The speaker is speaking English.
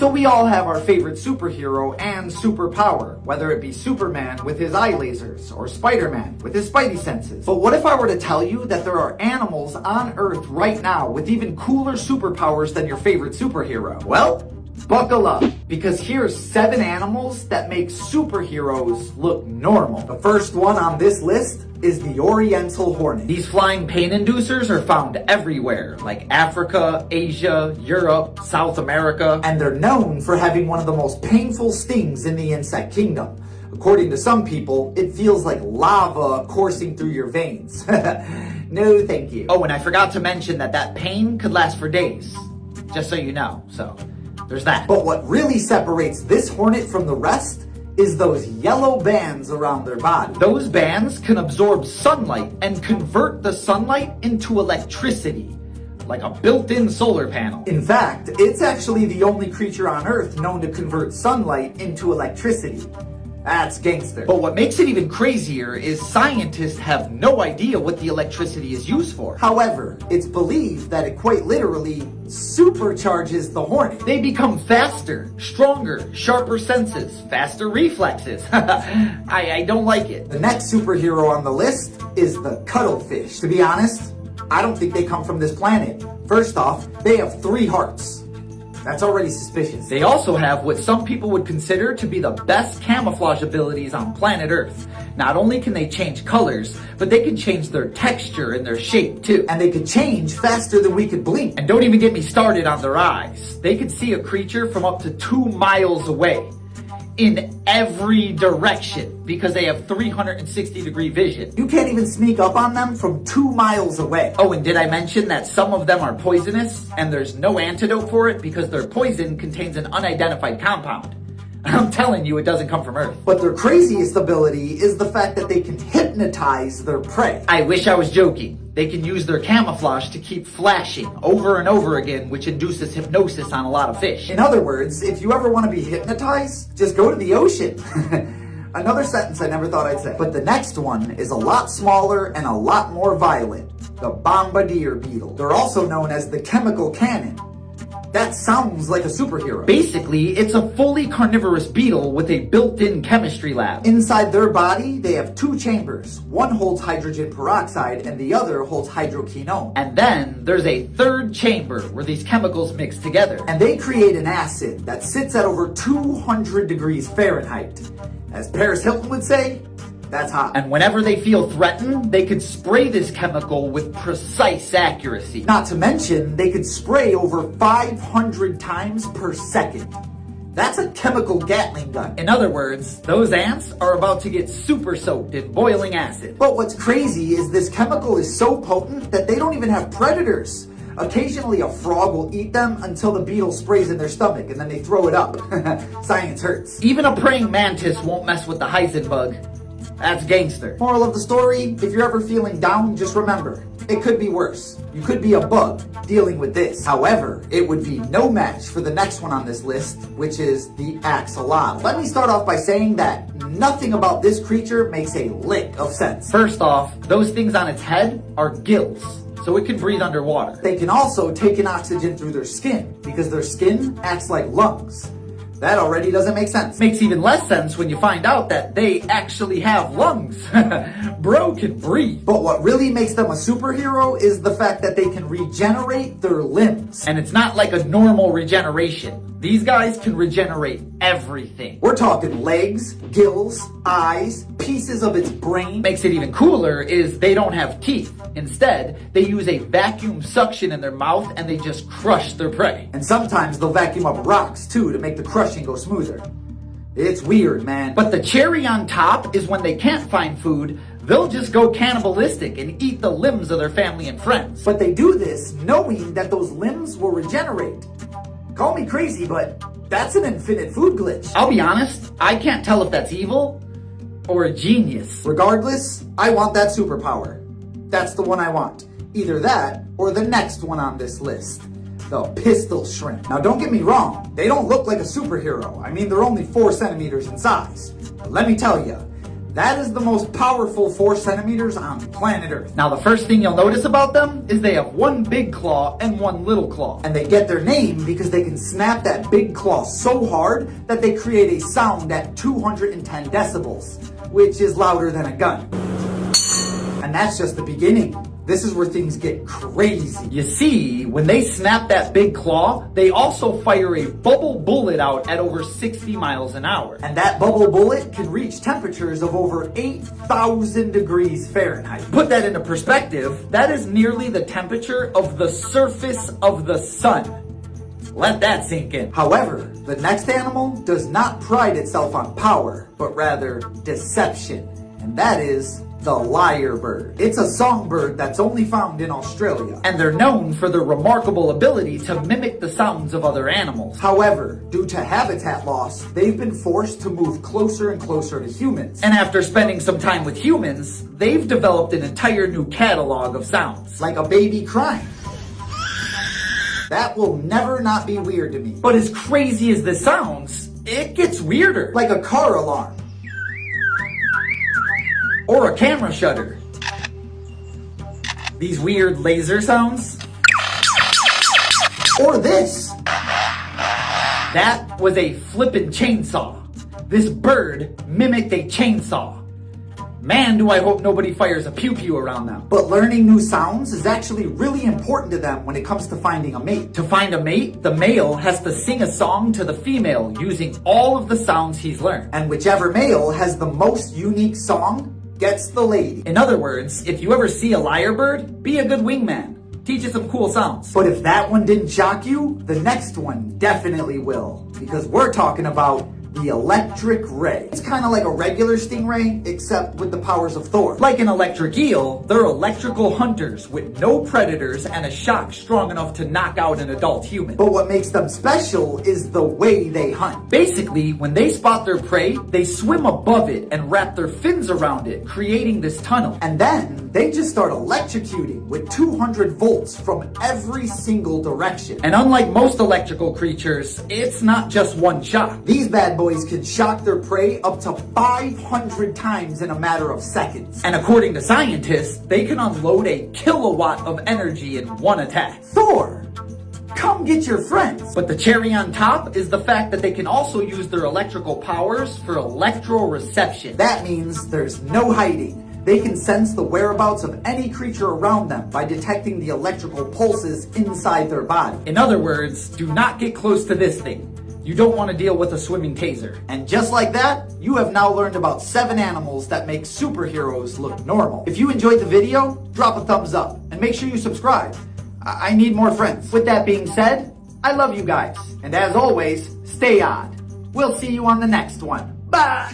So we all have our favorite superhero and superpower, whether it be Superman with his eye lasers or Spider-Man with his spidey senses. But what if I were to tell you that there are animals on Earth right now with even cooler superpowers than your favorite superhero? Well, buckle up, because here's 7 animals that make superheroes look normal. The first one on this list is the Oriental hornet. These flying pain inducers are found everywhere, like Africa, Asia, Europe, South America, and they're known for having one of the most painful stings in the insect kingdom. According to some people, it feels like lava coursing through your veins. No, thank you. Oh, and I forgot to mention that pain could last for days, just so you know, so there's that. But what really separates this hornet from the rest is those yellow bands around their body. Those bands can absorb sunlight and convert the sunlight into electricity, like a built-in solar panel. In fact, it's actually the only creature on Earth known to convert sunlight into electricity. That's gangster. But what makes it even crazier is scientists have no idea what the electricity is used for. However, it's believed that it quite literally supercharges the hornet. They become faster, stronger, sharper senses, faster reflexes. I don't like it. The next superhero on the list is the cuttlefish. To be honest, I don't think they come from this planet. First off, they have 3 hearts. That's already suspicious. They also have what some people would consider to be the best camouflage abilities on planet Earth. Not only can they change colors, but they can change their texture and their shape too. And they can change faster than we could blink. And don't even get me started on their eyes. They could see a creature from up to 2 miles away, in every direction, because they have 360-degree vision. You can't even sneak up on them from 2 miles away. Oh, and did I mention that some of them are poisonous, and there's no antidote for it because their poison contains an unidentified compound? I'm telling you, it doesn't come from Earth. But their craziest ability is the fact that they can hypnotize their prey. I wish I was joking. They can use their camouflage to keep flashing over and over again, which induces hypnosis on a lot of fish. In other words, if you ever want to be hypnotized, just go to the ocean. Another sentence I never thought I'd say. But the next one is a lot smaller and a lot more violent. The bombardier beetle. They're also known as the chemical cannon. That sounds like a superhero. Basically, it's a fully carnivorous beetle with a built-in chemistry lab. Inside their body, they have 2 chambers. One holds hydrogen peroxide and the other holds hydroquinone. And then there's a 3rd chamber where these chemicals mix together. And they create an acid that sits at over 200 degrees Fahrenheit. As Paris Hilton would say, that's hot. And whenever they feel threatened, they could spray this chemical with precise accuracy. Not to mention, they could spray over 500 times per second. That's a chemical Gatling gun. In other words, those ants are about to get super soaked in boiling acid. But what's crazy is this chemical is so potent that they don't even have predators. Occasionally a frog will eat them until the beetle sprays in their stomach and then they throw it up. Science hurts. Even a praying mantis won't mess with the Heisenbug. That's gangster. Moral of the story, if you're ever feeling down, just remember, it could be worse. You could be a bug dealing with this. However, it would be no match for the next one on this list, which is the axolotl. Let me start off by saying that nothing about this creature makes a lick of sense. First off, those things on its head are gills, so it can breathe underwater. They can also take in oxygen through their skin, because their skin acts like lungs. That already doesn't make sense. Makes even less sense when you find out that they actually have lungs. Bro can breathe. But what really makes them a superhero is the fact that they can regenerate their limbs. And it's not like a normal regeneration. These guys can regenerate everything. We're talking legs, gills, eyes, pieces of its brain. Makes it even cooler is they don't have teeth. Instead, they use a vacuum suction in their mouth and they just crush their prey. And sometimes they'll vacuum up rocks too to make the crushing go smoother. It's weird, man. But the cherry on top is when they can't find food, they'll just go cannibalistic and eat the limbs of their family and friends. But they do this knowing that those limbs will regenerate. Call me crazy, but that's an infinite food glitch. I'll be honest, I can't tell if that's evil or a genius. Regardless, I want that superpower. That's the one I want. Either that or the next one on this list. The pistol shrimp. Now don't get me wrong, they don't look like a superhero. I mean, they're only 4 centimeters in size. But let me tell you, That is the most powerful 4 centimeters on planet Earth. Now the first thing you'll notice about them is they have one big claw and one little claw. And they get their name because they can snap that big claw so hard that they create a sound at 210 decibels, which is louder than a gun. And that's just the beginning. This is where things get crazy. You see, when they snap that big claw, they also fire a bubble bullet out at over 60 miles an hour. And that bubble bullet can reach temperatures of over 8,000 degrees Fahrenheit. Put that into perspective, that is nearly the temperature of the surface of the sun. Let that sink in. However, the next animal does not pride itself on power, but rather deception. And that is the lyrebird. It's a songbird that's only found in Australia. And they're known for their remarkable ability to mimic the sounds of other animals. However, due to habitat loss, they've been forced to move closer and closer to humans. And after spending some time with humans, they've developed an entire new catalog of sounds. Like a baby crying. That will never not be weird to me. But as crazy as this sounds, it gets weirder. Like a car alarm. Or a camera shutter. These weird laser sounds. Or this. That was a flippin' chainsaw. This bird mimicked a chainsaw. Man, do I hope nobody fires a pew-pew around them. But learning new sounds is actually really important to them when it comes to finding a mate. To find a mate, the male has to sing a song to the female using all of the sounds he's learned. And whichever male has the most unique song gets the lady. In other words, if you ever see a lyrebird, be a good wingman. Teach it some cool sounds. But if that one didn't shock you, the next one definitely will. Because we're talking about the electric ray. It's kind of like a regular stingray, except with the powers of Thor. Like an electric eel, they're electrical hunters with no predators and a shock strong enough to knock out an adult human. But what makes them special is the way they hunt. Basically, when they spot their prey, they swim above it and wrap their fins around it, creating this tunnel. And then they just start electrocuting with 200 volts from every single direction. And unlike most electrical creatures, it's not just one shock. These bad boys can shock their prey up to 500 times in a matter of seconds. And according to scientists, they can unload a kilowatt of energy in one attack. Thor! Come get your friends! But the cherry on top is the fact that they can also use their electrical powers for electroreception. That means there's no hiding. They can sense the whereabouts of any creature around them by detecting the electrical pulses inside their body. In other words, do not get close to this thing. You don't want to deal with a swimming taser. And just like that, you have now learned about 7 animals that make superheroes look normal. If you enjoyed the video, drop a thumbs up and make sure you subscribe. I need more friends. With that being said, I love you guys. And as always, stay odd. We'll see you on the next one. Bye!